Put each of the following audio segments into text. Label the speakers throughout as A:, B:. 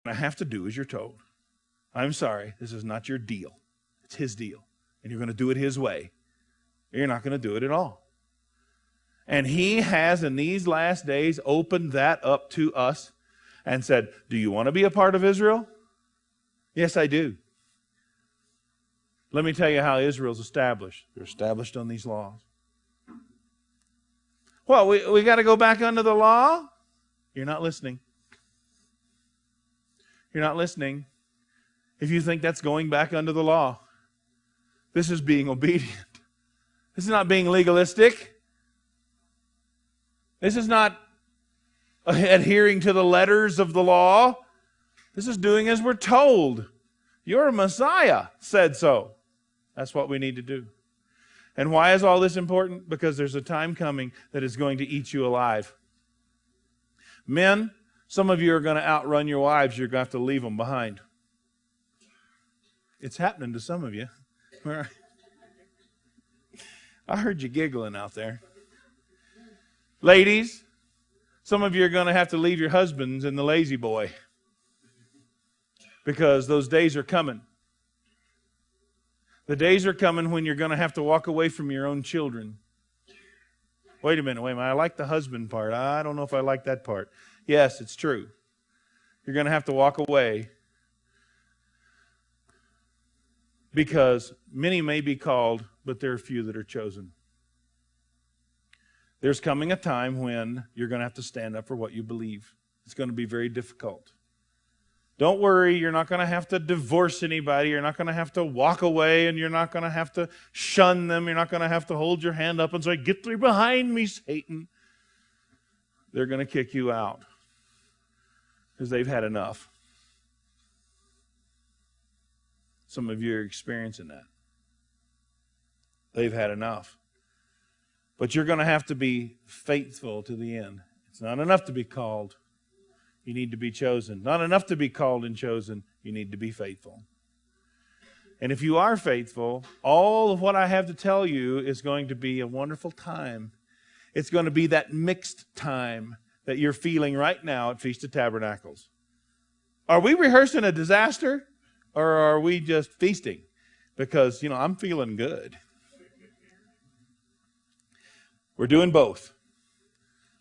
A: going to have to do as you're told. I'm sorry, this is not your deal. It's his deal. And you're going to do it his way. You're not going to do it at all. And he has, in these last days, opened that up to us and said, do you want to be a part of Israel? Yes, I do. Let me tell you how Israel's established. They're established on these laws. Well, we got to go back under the law? You're not listening. You're not listening if you think that's going back under the law. This is being obedient. This is not being legalistic. This is not adhering to the letters of the law. This is doing as we're told. Your Messiah said so. That's what we need to do. And why is all this important? Because there's a time coming that is going to eat you alive. Men, some of you are going to outrun your wives. You're going to have to leave them behind. It's happening to some of you. I heard you giggling out there. Ladies, some of you are going to have to leave your husbands in the lazy boy. Because those days are coming. The days are coming when you're going to have to walk away from your own children. Wait a minute. I like the husband part. I don't know if I like that part. Yes, it's true. You're going to have to walk away. Because many may be called, but there are few that are chosen. There's coming a time when you're going to have to stand up for what you believe. It's going to be very difficult. Don't worry, you're not going to have to divorce anybody. You're not going to have to walk away, and you're not going to have to shun them. You're not going to have to hold your hand up and say, "Get thee behind me, Satan." They're going to kick you out because they've had enough. Some of you are experiencing that. They've had enough. But you're going to have to be faithful to the end. It's not enough to be called. You need to be chosen. Not enough to be called and chosen. You need to be faithful. And if you are faithful, all of what I have to tell you is going to be a wonderful time. It's going to be that mixed time that you're feeling right now at Feast of Tabernacles. Are we rehearsing a disaster? Or are we just feasting? Because, I'm feeling good. We're doing both.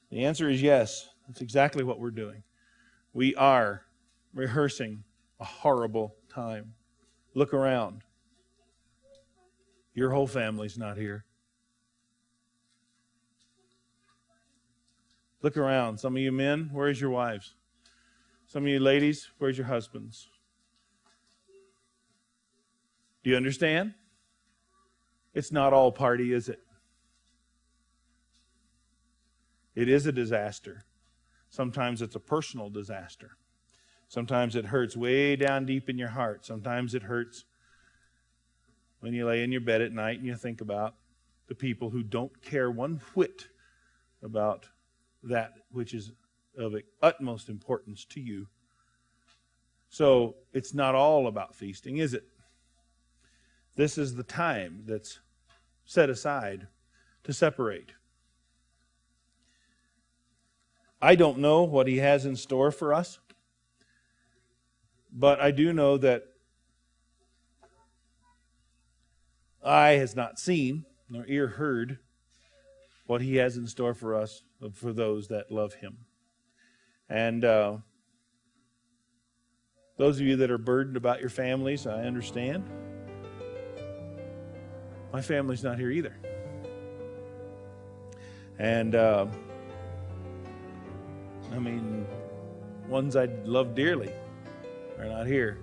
A: The answer is yes. That's exactly what we're doing. We are rehearsing a horrible time. Look around. Your whole family's not here. Look around. Some of you men, where's your wives? Some of you ladies, where's your husbands? Do you understand? It's not all party, is it? It is a disaster. Sometimes it's a personal disaster. Sometimes it hurts way down deep in your heart. Sometimes it hurts when you lay in your bed at night and you think about the people who don't care one whit about that which is of utmost importance to you. So it's not all about feasting, is it? This is the time that's set aside to separate. I don't know what he has in store for us, but I do know that eye has not seen, nor ear heard, what he has in store for us, for those that love him. And those of you that are burdened about your families, I understand. My family's not here either. And ones I love dearly are not here.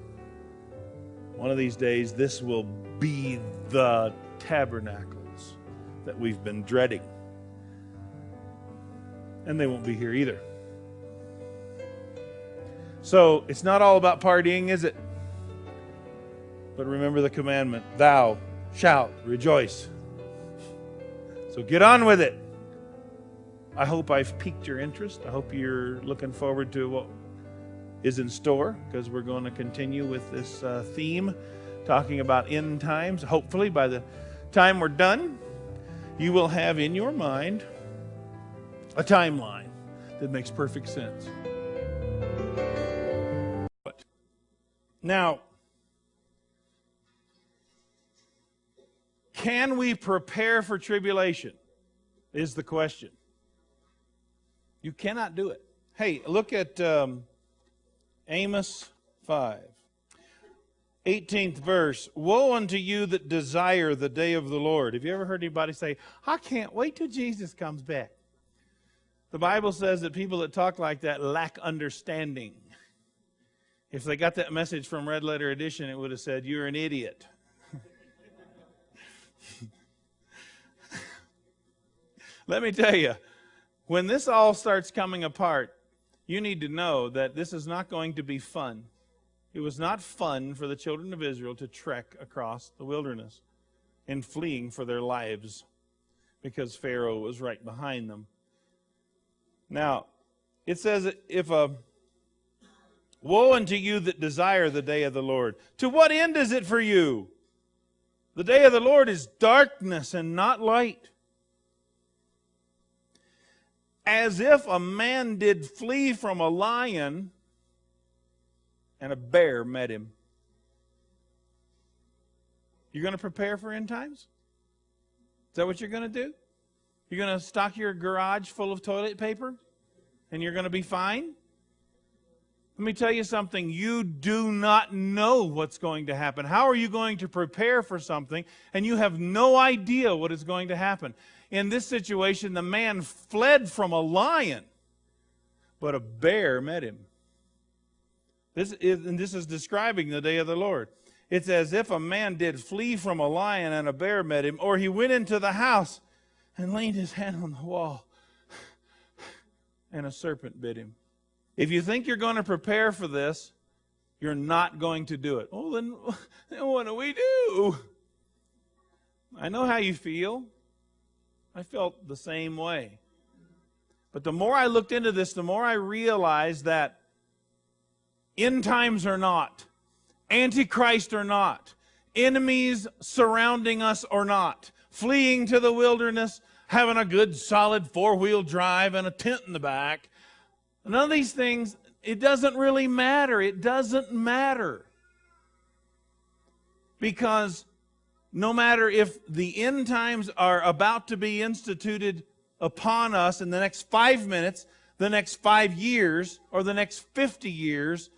A: One of these days, this will be the tabernacles that we've been dreading. And they won't be here either. So, it's not all about partying, is it? But remember the commandment, thou shalt rejoice. So get on with it. I hope I've piqued your interest. I hope you're looking forward to what is in store, because we're going to continue with this theme, talking about end times. Hopefully, by the time we're done, you will have in your mind a timeline that makes perfect sense. Now, can we prepare for tribulation? Is the question. You cannot do it. Hey, look at Amos 5. 18th verse. Woe unto you that desire the day of the Lord. Have you ever heard anybody say, I can't wait till Jesus comes back? The Bible says that people that talk like that lack understanding. If they got that message from Red Letter Edition, it would have said, you're an idiot. Let me tell you, when this all starts coming apart, you need to know that this is not going to be fun. It was not fun for the children of Israel to trek across the wilderness in fleeing for their lives because Pharaoh was right behind them. Now, it says, woe unto you that desire the day of the Lord. To what end is it for you? The day of the Lord is darkness and not light. As if a man did flee from a lion and a bear met him. You're going to prepare for end times? Is that what you're going to do? You're going to stock your garage full of toilet paper? And you're going to be fine? Let me tell you something. You do not know what's going to happen. How are you going to prepare for something and you have no idea what is going to happen? In this situation, the man fled from a lion, but a bear met him. This is describing the day of the Lord. It's as if a man did flee from a lion and a bear met him, or he went into the house and leaned his hand on the wall and a serpent bit him. If you think you're going to prepare for this, you're not going to do it. Oh, then what do we do? I know how you feel. I felt the same way. But the more I looked into this, the more I realized that end times or not, Antichrist or not, enemies surrounding us or not, fleeing to the wilderness, having a good solid four-wheel drive and a tent in the back, none of these things, it doesn't really matter. It doesn't matter. Because no matter if the end times are about to be instituted upon us in the next 5 minutes, the next 5 years, or the next 50 years,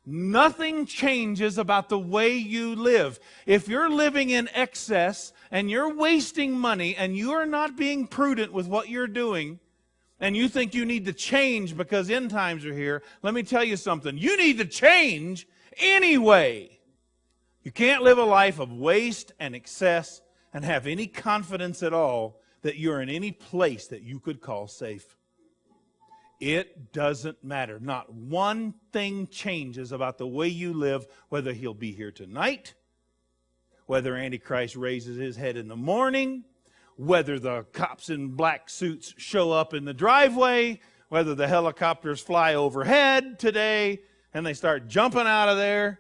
A: nothing changes about the way you live. If you're living in excess and you're wasting money and you are not being prudent with what you're doing, and you think you need to change because end times are here, let me tell you something. You need to change anyway. You can't live a life of waste and excess and have any confidence at all that you're in any place that you could call safe. It doesn't matter. Not one thing changes about the way you live, whether he'll be here tonight, whether Antichrist raises his head in the morning, whether the cops in black suits show up in the driveway, whether the helicopters fly overhead today and they start jumping out of there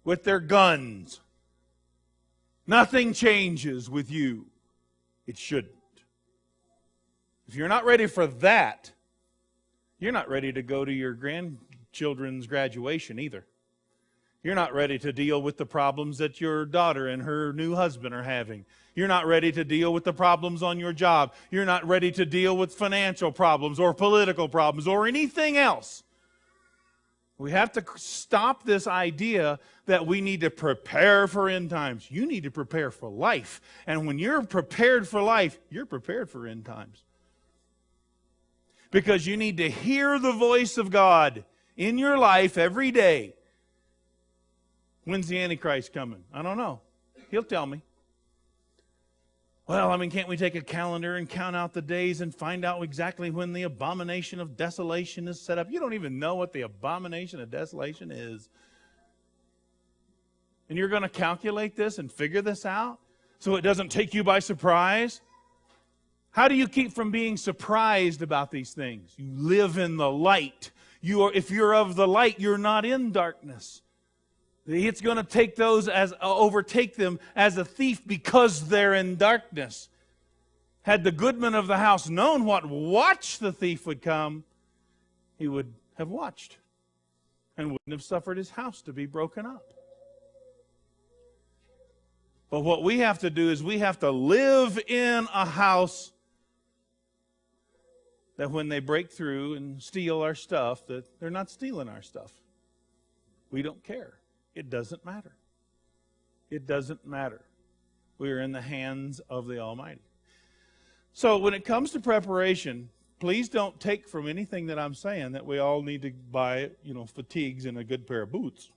A: with their guns. Nothing changes with you. It shouldn't. If you're not ready for that, you're not ready to go to your grandchildren's graduation either. You're not ready to deal with the problems that your daughter and her new husband are having. You're not ready to deal with the problems on your job. You're not ready to deal with financial problems or political problems or anything else. We have to stop this idea that we need to prepare for end times. You need to prepare for life. And when you're prepared for life, you're prepared for end times. Because you need to hear the voice of God in your life every day. When's the Antichrist coming? I don't know. He'll tell me. Well, can't we take a calendar and count out the days and find out exactly when the abomination of desolation is set up? You don't even know what the abomination of desolation is. And you're going to calculate this and figure this out so it doesn't take you by surprise? How do you keep from being surprised about these things? You live in the light. If you're of the light, you're not in darkness. It's going to overtake them as a thief because they're in darkness. Had the goodman of the house known what watch the thief would come, he would have watched and wouldn't have suffered his house to be broken up. But what we have to do is we have to live in a house that when they break through and steal our stuff, that they're not stealing our stuff. We don't care. It doesn't matter. It doesn't matter. We are in the hands of the Almighty. So when it comes to preparation, please don't take from anything that I'm saying that we all need to buy, fatigues and a good pair of boots.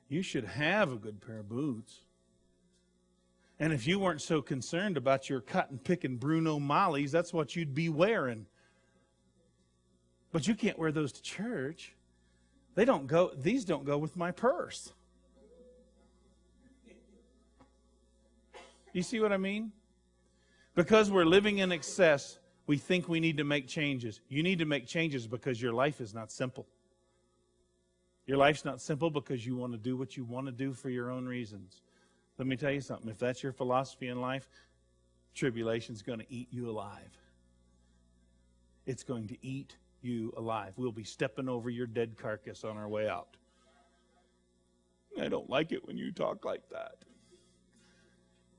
A: You should have a good pair of boots. And if you weren't so concerned about your cotton-picking Bruno Mollies, that's what you'd be wearing. But you can't wear those to church. These don't go with my purse. You see what I mean? Because we're living in excess, we think we need to make changes. You need to make changes because your life is not simple. Your life's not simple because you want to do what you want to do for your own reasons. Let me tell you something. If that's your philosophy in life, tribulation's going to eat you alive. It's going to eat you alive. We'll be stepping over your dead carcass on our way out. I don't like it when you talk like that.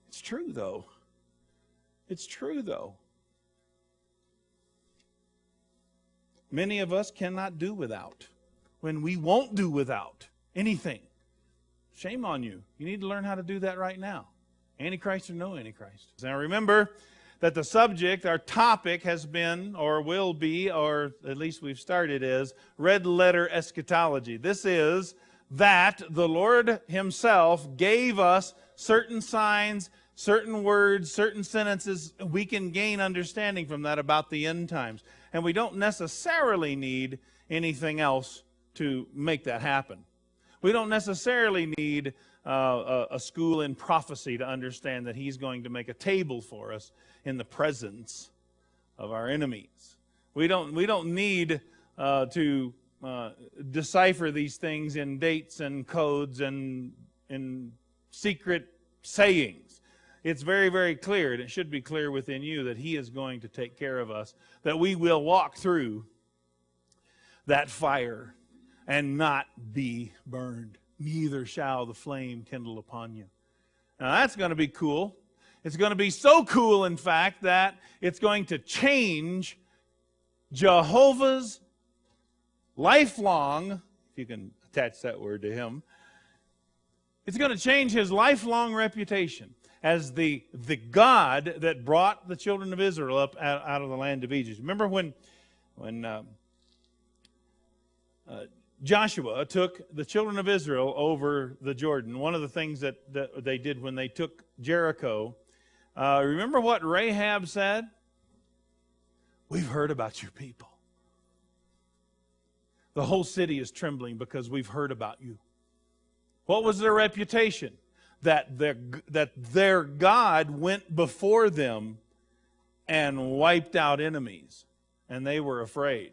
A: It's true, though. It's true, though. Many of us cannot do without. When we won't do without anything. Shame on you. You need to learn how to do that right now. Antichrist or no Antichrist. Now remember that the subject, our topic has been, or will be, or at least we've started as, red letter eschatology. This is that the Lord Himself gave us certain signs, certain words, certain sentences. We can gain understanding from that about the end times. And we don't necessarily need anything else to make that happen. We don't necessarily need a school in prophecy to understand that He's going to make a table for us in the presence of our enemies. We don't need to decipher these things in dates and codes and in secret sayings. It's very, very clear, and it should be clear within you that He is going to take care of us, that we will walk through that fire and not be burned. Neither shall the flame kindle upon you. Now that's going to be cool. It's going to be so cool, in fact, that it's going to change Jehovah's lifelong, if you can attach that word to him, it's going to change his lifelong reputation as the God that brought the children of Israel up out of the land of Egypt. Remember when Joshua took the children of Israel over the Jordan. One of the things that they did when they took Jericho, remember what Rahab said? We've heard about your people. The whole city is trembling because we've heard about you. What was their reputation? That their God went before them and wiped out enemies, and they were afraid.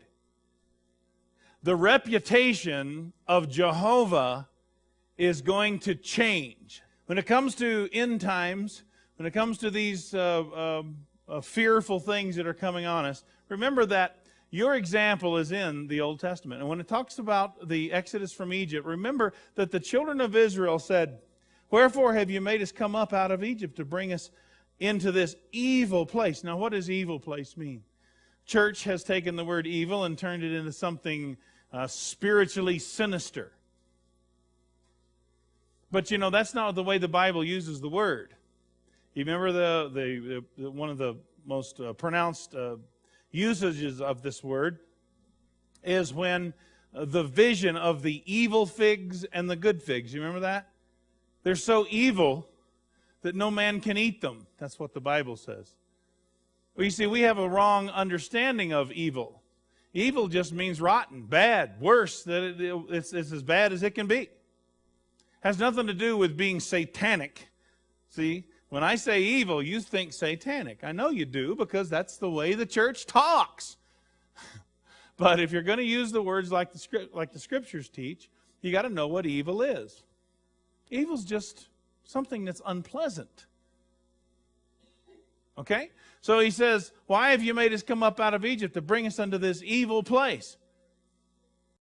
A: The reputation of Jehovah is going to change. When it comes to end times, when it comes to these fearful things that are coming on us, remember that your example is in the Old Testament. And when it talks about the Exodus from Egypt, remember that the children of Israel said, "Wherefore have you made us come up out of Egypt to bring us into this evil place?" Now, what does evil place mean? Church has taken the word evil and turned it into something spiritually sinister. But you know, that's not the way the Bible uses the word. You remember the one of the most pronounced usages of this word is when the vision of the evil figs and the good figs. You remember that? They're so evil that no man can eat them. That's what the Bible says. Well, you see, we have a wrong understanding of evil. Evil just means rotten, bad, worse. That it's as bad as it can be. Has nothing to do with being satanic. See, when I say evil, you think satanic. I know you do, because that's the way the church talks. But if you're going to use the words like the Scriptures teach, you got to know what evil is. Evil's just something that's unpleasant. Okay? So he says, "Why have you made us come up out of Egypt to bring us unto this evil place?"